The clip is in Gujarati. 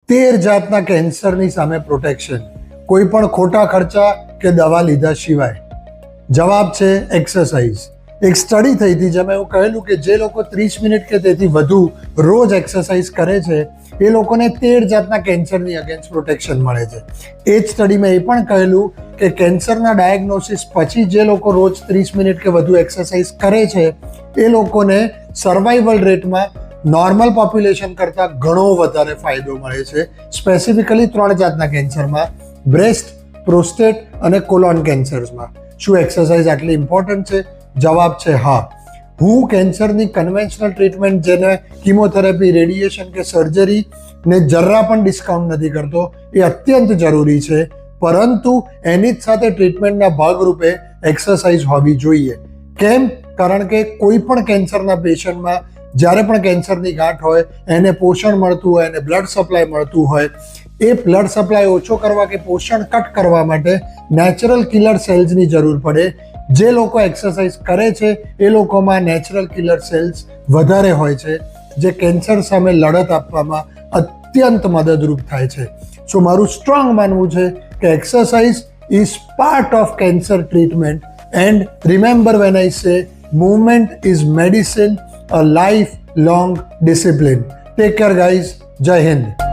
13 જાતના કેન્સરની સામે પ્રોટેક્શન, કોઈ પણ ખોટા ખર્ચા કે દવા લીધા સિવાય. જવાબ છે એક્સરસાઇઝ. એક સ્ટડી થઈ હતી જેમાં એવું કહેલું કે જે લોકો 30 મિનિટ કે તેથી વધુ રોજ એક્સરસાઇઝ કરે છે એ લોકોને 13 જાતના કેન્સરની અગેન્સ્ટ પ્રોટેક્શન મળે છે. એ જ સ્ટડીમાં એ પણ કહેલું કે કેન્સરના ડાયગ્નોસિસ પછી જે લોકો રોજ 30 મિનિટ કે વધુ એક્સરસાઇઝ કરે છે એ લોકોને સર્વાઈવલ રેટમાં નોર્મલ પોપ્યુલેશન કરતાં ઘણો વધારે ફાયદો મળે છે. સ્પેસિફિકલી 3 જાતના કેન્સરમાં, બ્રેસ્ટ, પ્રોસ્ટેટ અને કોલોન કેન્સર્સમાં. શું એક્સરસાઇઝ આટલી ઇમ્પોર્ટન્ટ છે? જવાબ છે હા. હું કેન્સરની કન્વેન્શનલ ટ્રીટમેન્ટ જેને કિમોથેરાપી, રેડિયેશન કે સર્જરી ને જરા પણ ડિસ્કાઉન્ટ નથી કરતો. એ અત્યંત જરૂરી છે, પરંતુ એની જ સાથે ટ્રીટમેન્ટના ભાગરૂપે એક્સરસાઇઝ હોવી જોઈએ. કેમ? કારણ કે કોઈ પણ કેન્સરના પેશન્ટમાં જ્યારે પણ કેન્સરની ગાંઠ હોય એને પોષણ મળતું હોય, એને બ્લડ સપ્લાય મળતું હોય, એ બ્લડ સપ્લાય ઓછો કરવા કે પોષણ કટ કરવા માટે નેચરલ કિલર સેલ્સની જરૂર પડે. જે લોકો એક્સરસાઇઝ કરે છે એ લોકોમાં નેચરલ કિલર સેલ્સ વધારે હોય છે, જે કેન્સર સામે લડત આપવામાં અત્યંત મદદરૂપ થાય છે. સો મારું સ્ટ્રોંગ માનવું છે કે exercise is part of cancer treatment. And remember when I સે movement is medicine, a lifelong discipline. Take care guys. Jai Hind.